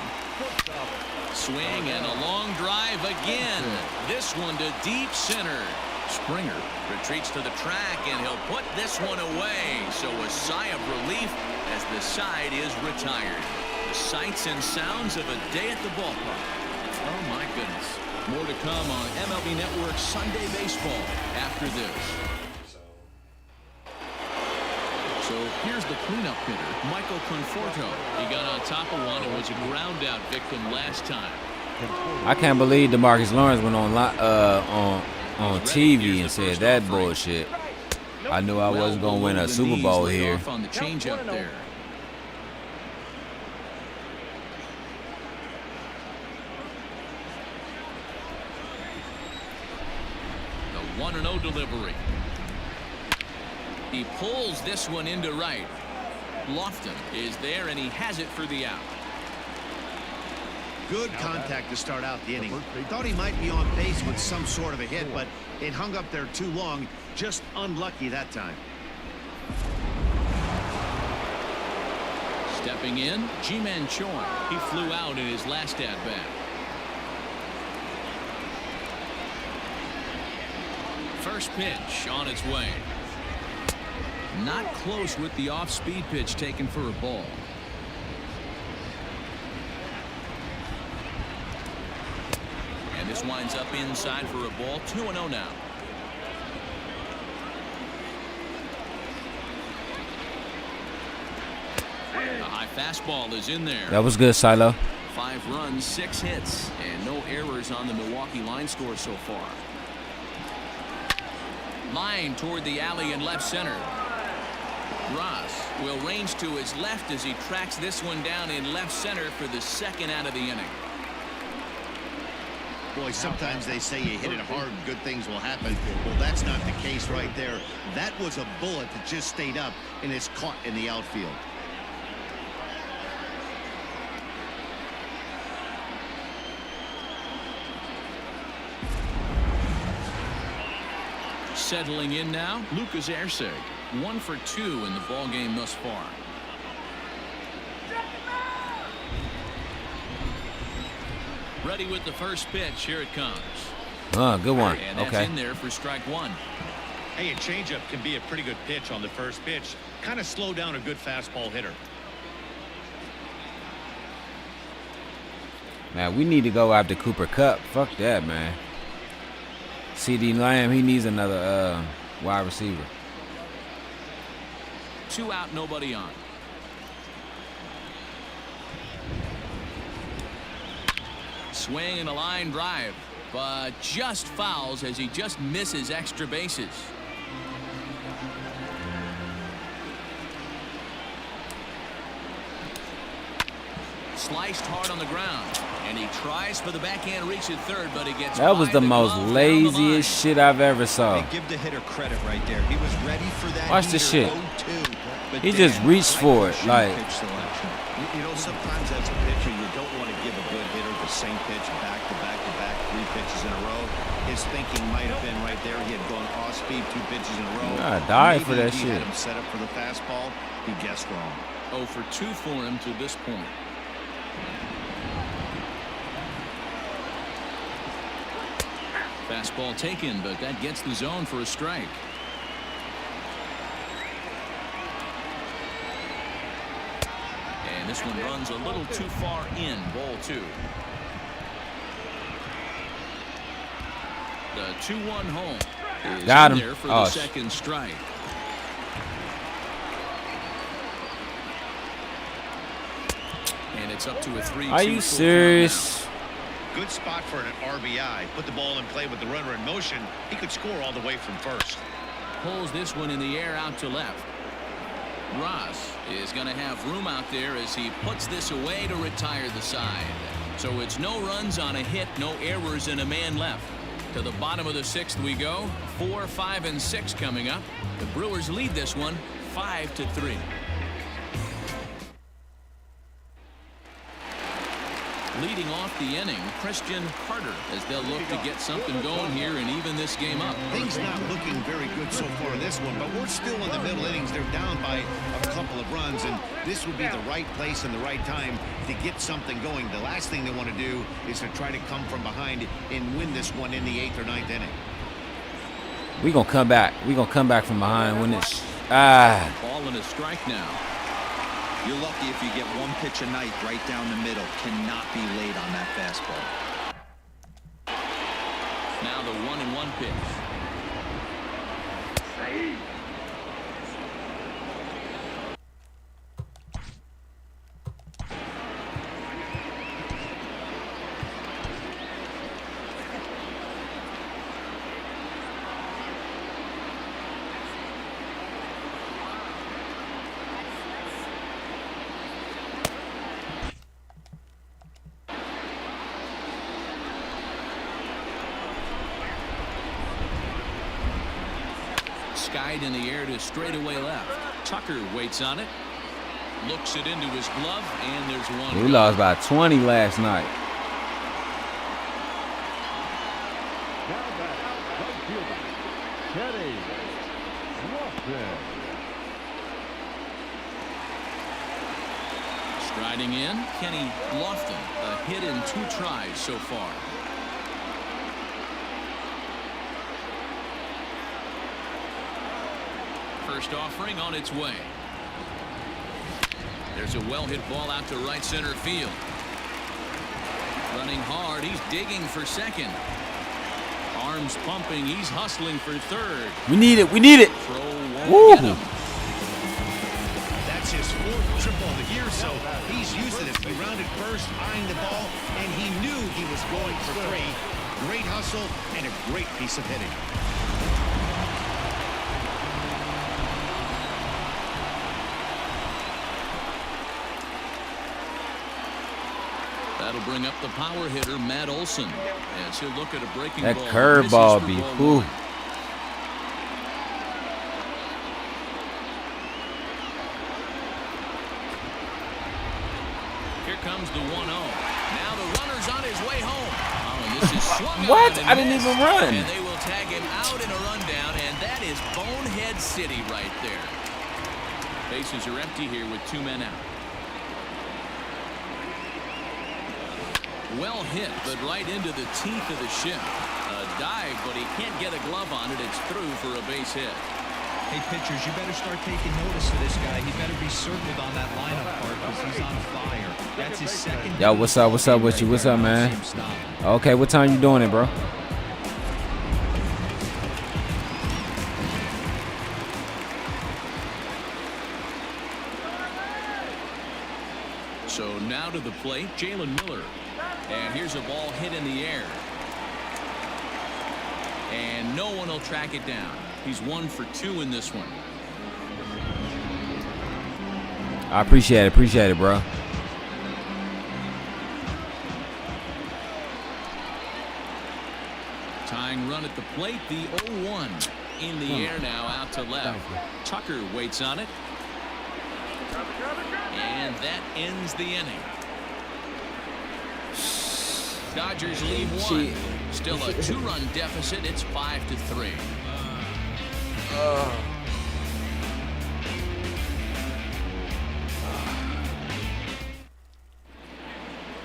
Swing and a long drive again. This one to deep center. Springer retreats to the track, and he'll put this one away. So a sigh of relief as the side is retired. The sights and sounds of a day at the ballpark. Oh, my goodness. More to come on MLB Network Sunday Baseball after this. So here's the cleanup hitter, Michael Conforto. He got on top of one and was a ground-out victim last time. I can't believe DeMarcus Lawrence went on TV and said that bullshit. I knew I wasn't gonna win a Super Bowl here. On the changeup there. The 1-0 delivery. He pulls this one into right. Lofton is there, and he has it for the out. Good contact to start out the inning. Thought he might be on base with some sort of a hit, but it hung up there too long. Just unlucky that time. Stepping in, G-Man Choi. He flew out in his last at-bat. First pitch on its way. Not close with the off-speed pitch taken for a ball. And this winds up inside for a ball. 2-0 now. The high fastball is in there. That was good, Silo. 5 runs, 6 hits, and no errors on the Milwaukee line score so far. Line toward the alley in left center. Ross will range to his left as he tracks this one down in left center for the second out of the inning. Boy, sometimes they say you hit it hard and good things will happen. Well, that's not the case right there. That was a bullet that just stayed up and is caught in the outfield. Settling in now, Lucas Erceg. 1 for 2 in the ball game thus far. Ready with the first pitch. Here it comes. Good one. And that's Okay. in there for strike 1. Hey, a changeup can be a pretty good pitch on the first pitch. Kind of slow down a good fastball hitter. Man, we need to go after Cooper Kupp. Fuck that, man. CD Lamb, he needs another wide receiver. 2 out, nobody on. Swing and a line drive, but just fouls as he just misses extra bases. Sliced hard on the ground, and he tries for the backhand reach at third, but he gets. That was the most laziest shit I've ever saw. Hey, give the hitter credit right there. He was ready for that. Watch this shit. 0-2, but He just reached for it, like. You know, sometimes as a pitcher, you don't want to give a good hitter the same pitch back to back to back, 3 pitches in a row. His thinking might have been right there. He had gone off speed 2 pitches in a row. I died for that Maybe shit. He had him set up for the fastball. He guessed wrong. 0 for 2 for him to this point. Fastball taken, but that gets the zone for a strike. And this one runs a little too far in. Ball 2. The 2-1 home is Got him. in there for the second strike. And it's up to a 3-2. Are you serious? Good spot for an RBI. Put the ball in play with the runner in motion. He could score all the way from first. Pulls this one in the air out to left. Ross is going to have room out there as he puts this away to retire the side. So it's no runs on a hit, no errors, and a man left. To the bottom of the 6th we go. 4, 5, and 6 coming up. The Brewers lead this one 5-3. Leading off the inning, Christian Carter, as they'll look to get something going here and even this game up. Things not looking very good so far in this one, but we're still in the middle innings. They're down by a couple of runs, and this would be the right place and the right time to get something going. The last thing they want to do is to try to come from behind and win this one in the 8th or 9th inning. We gonna come back. We gonna come back from behind when it's Ball and a strike now. You're lucky if you get one pitch a night right down the middle. Cannot be late on that fastball. Now the 1-1 pitch. Skied in the air to straightaway left. Tucker waits on it. Looks it into his glove, and there's one. We lost by 20 last night. Now back, right fielder, Kenny Lofton. Striding in, Kenny Lofton. A hit in 2 tries so far. First offering on its way. There's a well-hit ball out to right center field. Running hard, he's digging for second. Arms pumping, he's hustling for third. We need it. We need it. Throw won't Woo. get him. That's his 4th triple of the year, so he's using it. He rounded first, eyeing the ball, and he knew he was going for 3. Great hustle and a great piece of hitting. That'll bring up the power hitter, Matt Olson, as he'll look at a breaking That ball. curveball be whew. Here comes the 1-0. Now the runner's on his way home. Oh, and this is swung What? on and I didn't missed. even run. And they will tag him out in a rundown, and that is Bonehead City right there. Bases are empty here with 2 men out. Well hit, but right into the teeth of the ship. A dive, but he can't get a glove on it. It's through for a base hit. Hey, pitchers, you better start taking notice of this guy. He better be circled on that lineup card because he's on fire. That's his second. Yo, what's up? What's up with you? What's up, man? Okay, what time you doing it, bro? So now to the plate, Jalen Miller. And here's a ball hit in the air. And no one will track it down. He's 1 for 2 in this one. I appreciate it, bro. Tying run at the plate, the 0-1. In the air now, out to left. Tucker waits on it. And that ends the inning. Dodgers lead 1. Still a 2-run deficit. It's 5-3.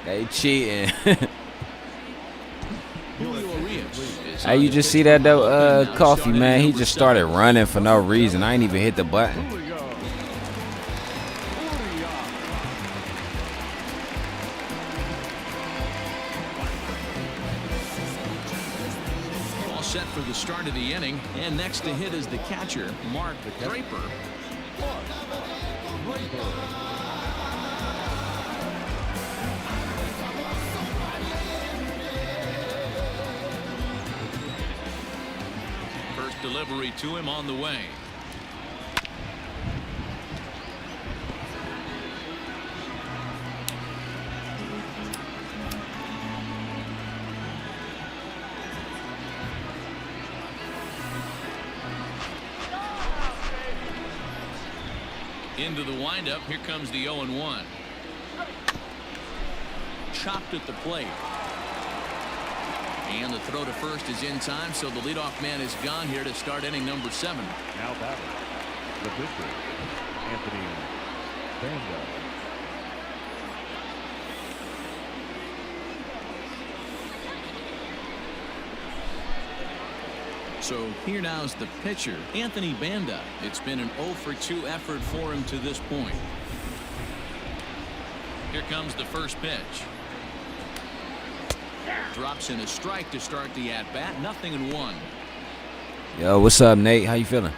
They cheating. Yuriorkis. Hey, you just see that though, Coffee, man? He just started running for no reason. I ain't even hit the button. All set for the start of the inning, and next to hit is the catcher, Mark Draper. First delivery to him on the way. Into the windup. Here comes the 0-1. chopped at the plate. And the throw to first is in time, so the leadoff man is gone here to start inning number 7. Now batting, the pitcher, Anthony Banda. So here now is the pitcher, Anthony Banda. It's been an 0-for-2 effort for him to this point. Here comes the first pitch. Drops in a strike to start the at-bat. 0-1. Yo, what's up, Nate? How you feeling?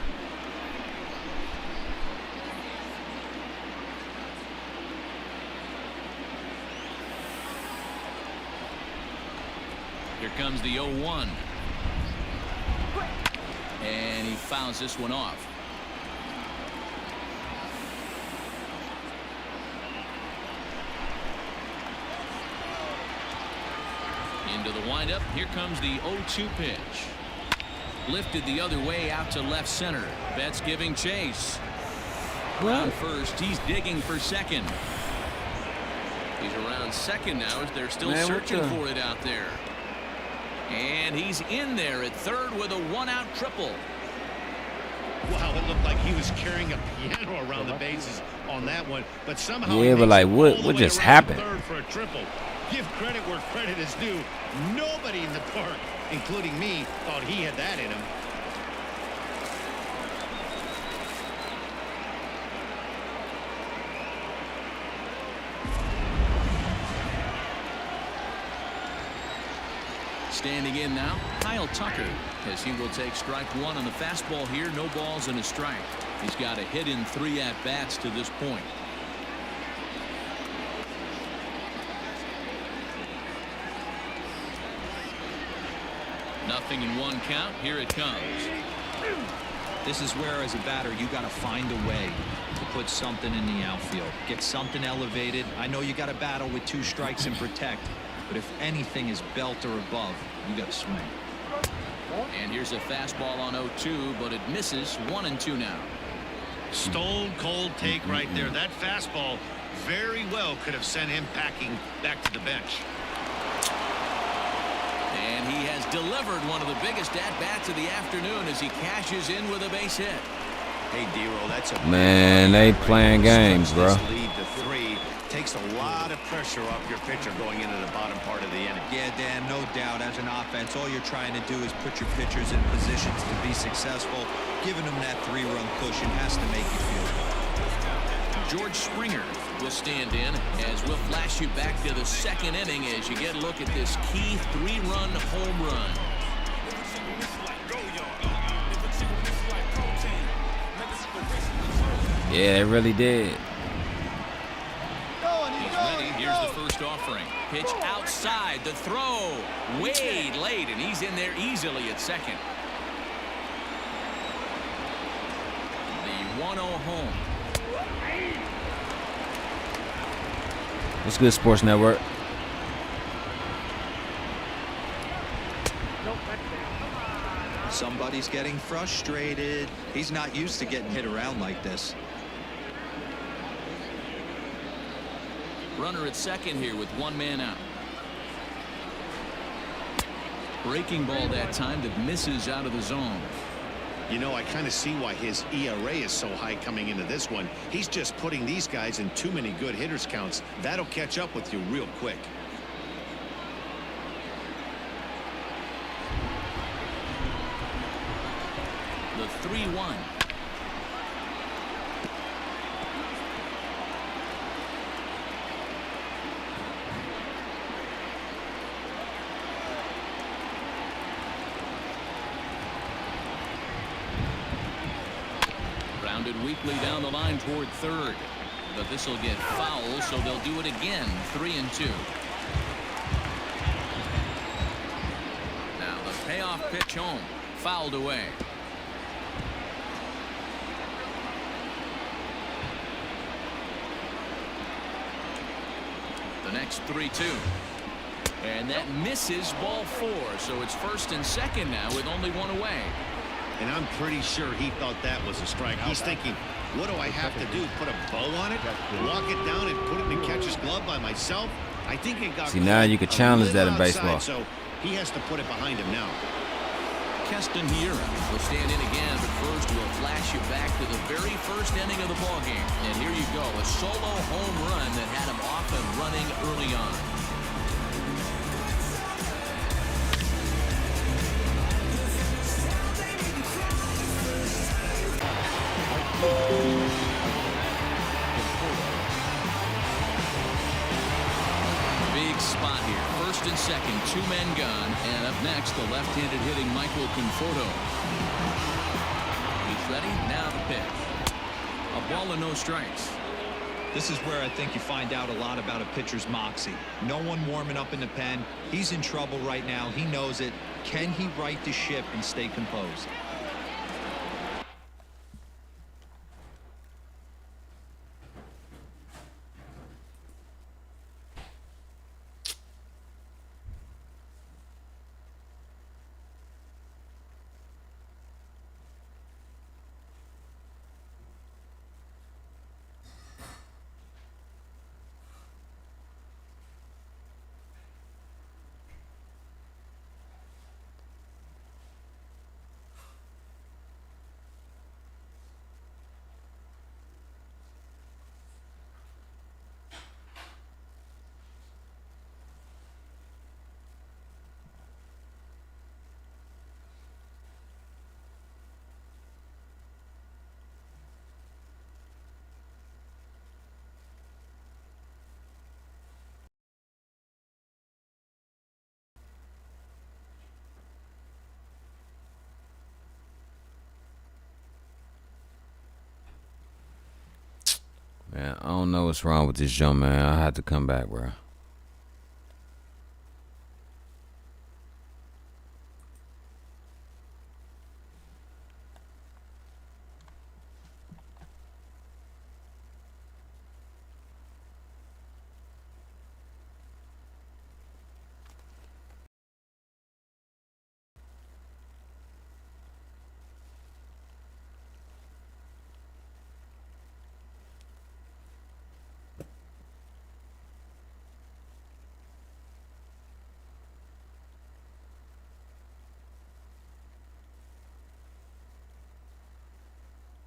Here comes the 0-1. And he fouls this one off. Into the windup. Here comes the 0-2 pitch. Lifted the other way out to left center. Betts giving chase. Around first. He's digging for second. He's around second now as they're still searching for it out there. And he's in there at third with a 1-out triple. Wow, it looked like he was carrying a piano around the bases on that one, but somehow yeah, but like what just happened? Third for a triple. Give credit where credit is due. Nobody in the park, including me, thought he had that in him. Standing in now, Kyle Tucker, as he will take strike 1 on the fastball here. No balls and a strike. He's got a hit in 3 at-bats to this point. Nothing in 1 count. Here it comes. This is where, as a batter, you got to find a way to put something in the outfield. Get something elevated. I know you got to battle with 2 strikes and protect. But if anything is belt or above, you got to swing. And here's a fastball on 0-2, but it misses. 1-2 now. Stone cold take right there. That fastball very well could have sent him packing back to the bench. And he has delivered one of the biggest at-bats of the afternoon as he cashes in with a base hit. Hey, D-Roll, that's a man. They playing games, bro. Lead to 3. Takes a lot of pressure off your pitcher going into the bottom part of the inning. Yeah, Dan, no doubt. As an offense, all you're trying to do is put your pitchers in positions to be successful. Giving them that 3-run cushion has to make you feel good. George Springer will stand in as we'll flash you back to the 2nd inning as you get a look at this key 3-run home run. Yeah, it really did. Here's the first offering. Pitch outside. The throw. Way late, and he's in there easily at second. The 1-0 home. What's good, Sports Network? Somebody's getting frustrated. He's not used to getting hit around like this. Runner at second here with 1 man out. Breaking ball that time that misses out of the zone. You know, I kind of see why his ERA is so high coming into this one. He's just putting these guys in too many good hitters counts. That'll catch up with you real quick. The 3-1. Weakly down the line toward third, but this will get foul, so they'll do it again. 3-2. Now the payoff pitch home, fouled away. The next 3-2, and that misses ball 4, so it's 1st and 2nd now with only 1 away. And I'm pretty sure he thought that was a strike. He's thinking, what do I have to do? Put a bow on it? Walk it down and put it in the catcher's glove by myself? I think it got See, now you can challenge that in outside, baseball. so he has to put it behind him now. Keston Hiura will stand in again, but first we'll flash you back to the very first inning of the ballgame. And here you go, a solo home run that had him off and running early on. Big spot here. First and second, 2 men gone. And up next, the left-handed hitting Michael Conforto. He's ready. Now the pitch. A ball and no strikes. This is where I think you find out a lot about a pitcher's moxie. No one warming up in the pen. He's in trouble right now. He knows it. Can he right the ship and stay composed? Man, I don't know what's wrong with this young man. I had to come back, bro.